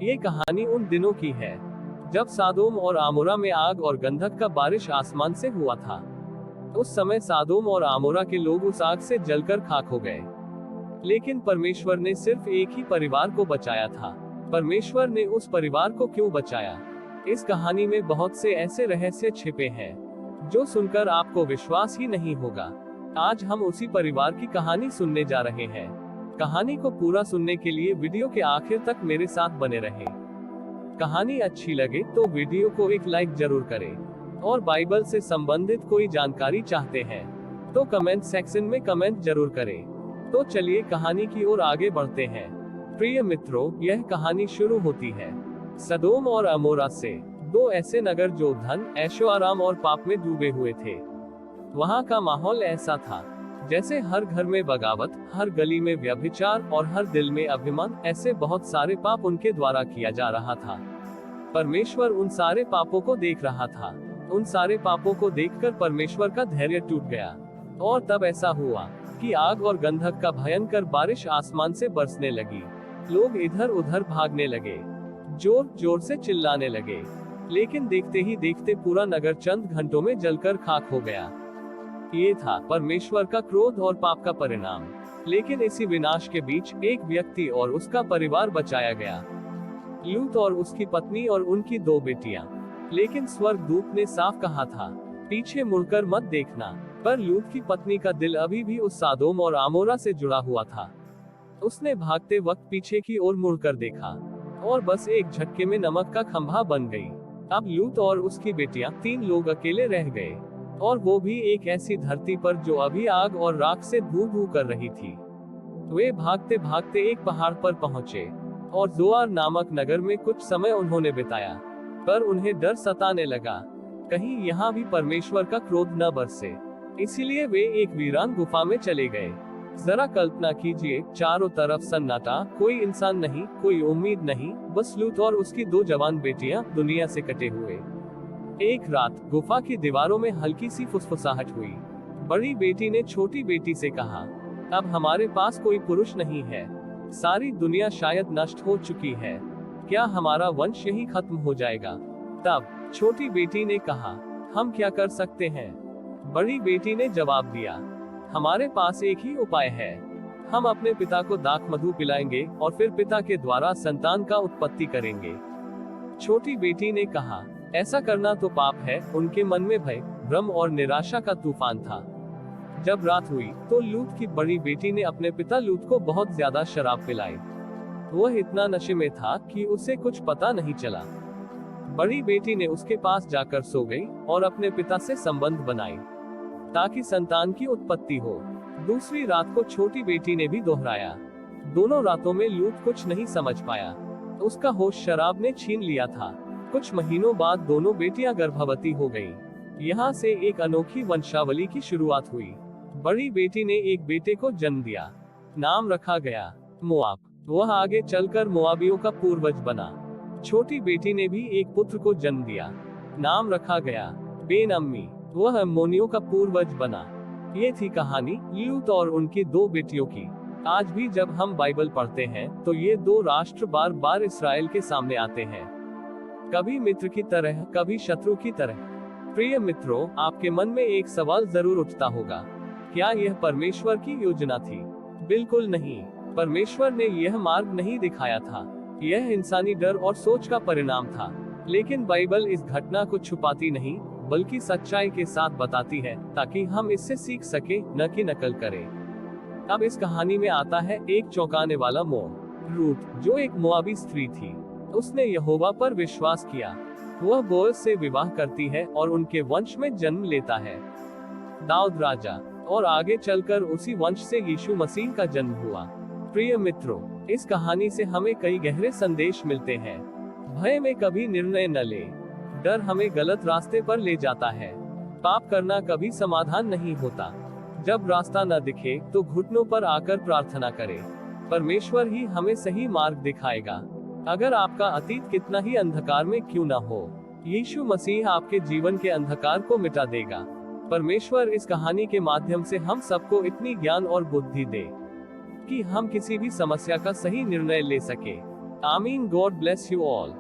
ये कहानी उन दिनों की है जब सादोम और आमोरा में आग और गंधक का बारिश आसमान से हुआ था। उस समय सादोम और आमोरा के लोग उस आग से जलकर खाक हो गए, लेकिन परमेश्वर ने सिर्फ एक ही परिवार को बचाया था। परमेश्वर ने उस परिवार को क्यों बचाया? इस कहानी में बहुत से ऐसे रहस्य छिपे हैं जो सुनकर आपको विश्वास ही नहीं होगा। आज हम उसी परिवार की कहानी सुनने जा रहे हैं। कहानी को पूरा सुनने के लिए वीडियो के आखिर तक मेरे साथ बने रहें। कहानी अच्छी लगे तो वीडियो को एक लाइक जरूर करें, और बाइबल से संबंधित कोई जानकारी चाहते हैं तो कमेंट सेक्शन में कमेंट जरूर करें। तो चलिए कहानी की ओर आगे बढ़ते हैं। प्रिय मित्रों, यह कहानी शुरू होती है सदोम और अमोरा से, दो ऐसे नगर जो धन, ऐशो आराम और पाप में डूबे हुए थे। वहाँ का माहौल ऐसा था जैसे हर घर में बगावत, हर गली में व्यभिचार और हर दिल में अभिमान। ऐसे बहुत सारे पाप उनके द्वारा किया जा रहा था। परमेश्वर उन सारे पापों को देख रहा था। उन सारे पापों को देखकर परमेश्वर का धैर्य टूट गया, और तब ऐसा हुआ कि आग और गंधक का भयंकर बारिश आसमान से बरसने लगी। लोग इधर उधर भागने लगे, जोर जोर से चिल्लाने लगे, लेकिन देखते ही देखते पूरा नगर चंद घंटों में जलकर खाक हो गया। ये था परमेश्वर का क्रोध और पाप का परिणाम। लेकिन इसी विनाश के बीच एक व्यक्ति और उसका परिवार बचाया गया, लूत और उसकी पत्नी और उनकी दो बेटियां। लेकिन स्वर्गदूत ने साफ कहा था, पीछे मुड़कर मत देखना। पर लूत की पत्नी का दिल अभी भी उस सादोम और आमोरा से जुड़ा हुआ था। उसने भागते वक्त पीछे की ओर मुड़कर देखा, और बस एक झटके में नमक का खंभा बन गई। अब लूत और उसकी बेटियां, तीन लोग अकेले रह गए, और वो भी एक ऐसी धरती पर जो अभी आग और राख से धू धू कर रही थी। वे भागते भागते एक पहाड़ पर पहुंचे, और जोआर नामक नगर में कुछ समय उन्होंने बिताया। पर उन्हें डर सताने लगा, कहीं यहाँ भी परमेश्वर का क्रोध न बरसे। इसीलिए वे एक वीरान गुफा में चले गए। जरा कल्पना कीजिए, चारों तरफ सन्नाटा, कोई इंसान नहीं, कोई उम्मीद नहीं, बस लूत और उसकी दो जवान बेटियां दुनिया से कटे हुए। एक रात गुफा की दीवारों में हल्की सी फुसफुसाहट हुई। बड़ी बेटी ने छोटी बेटी से कहा, अब हमारे पास कोई पुरुष नहीं है, सारी दुनिया शायद नष्ट हो चुकी है, क्या हमारा वंश यही खत्म हो जाएगा? तब छोटी बेटी ने कहा, हम क्या कर सकते हैं? बड़ी बेटी ने जवाब दिया, हमारे पास एक ही उपाय है, हम अपने पिता को दाख मधु पिलाएंगे और फिर पिता के द्वारा संतान का उत्पत्ति करेंगे। छोटी बेटी ने कहा, ऐसा करना तो पाप है। उनके मन में भय, भ्रम और निराशा का तूफान था। जब रात हुई तो लूत की बड़ी बेटी ने अपने पिता लूत को बहुत ज्यादा शराब पिलाई। वह इतना नशे में था कि उसे कुछ पता नहीं चला। बड़ी बेटी ने उसके पास जाकर सो गई और अपने पिता से संबंध बनाई ताकि संतान की उत्पत्ति हो। दूसरी रात को छोटी बेटी ने भी दोहराया। दोनों रातों में लूत कुछ नहीं समझ पाया, उसका होश शराब ने छीन लिया था। कुछ महीनों बाद दोनों बेटियां गर्भवती हो गईं। यहाँ से एक अनोखी वंशावली की शुरुआत हुई। बड़ी बेटी ने एक बेटे को जन्म दिया, नाम रखा गया मोआब। वह आगे चलकर मोआबियों का पूर्वज बना। छोटी बेटी ने भी एक पुत्र को जन्म दिया, नाम रखा गया बेन अम्मी। वह अम्मोनियों का पूर्वज बना। ये थी कहानी लूत और उनकी दो बेटियों की। आज भी जब हम बाइबल पढ़ते हैं तो ये दो राष्ट्र बार बार इसराइल के सामने आते हैं, कभी मित्र की तरह, कभी शत्रु की तरह। प्रिय मित्रों, आपके मन में एक सवाल जरूर उठता होगा, क्या यह परमेश्वर की योजना थी? बिल्कुल नहीं। परमेश्वर ने यह मार्ग नहीं दिखाया था, यह इंसानी डर और सोच का परिणाम था। लेकिन बाइबल इस घटना को छुपाती नहीं, बल्कि सच्चाई के साथ बताती है, ताकि हम इससे सीख सके, न कि नकल करें। अब इस कहानी में आता है एक चौंकाने वाला मोड़। रूत, जो एक मोआबी स्त्री थी, उसने यहोवा पर विश्वास किया। वह बोअज से विवाह करती है और उनके वंश में जन्म लेता है दाऊद राजा, और आगे चलकर उसी वंश से यीशु मसीह का जन्म हुआ। प्रिय मित्रों, इस कहानी से हमें कई गहरे संदेश मिलते हैं। भय में कभी निर्णय न ले, डर हमें गलत रास्ते पर ले जाता है। पाप करना कभी समाधान नहीं होता। जब रास्ता न दिखे तो घुटनों पर आकर प्रार्थना करें, परमेश्वर ही हमें सही मार्ग दिखाएगा। अगर आपका अतीत कितना ही अंधकार में क्यों न हो, यीशु मसीह आपके जीवन के अंधकार को मिटा देगा। परमेश्वर इस कहानी के माध्यम से हम सबको इतनी ज्ञान और बुद्धि दे कि हम किसी भी समस्या का सही निर्णय ले सके। आमीन। God bless you all.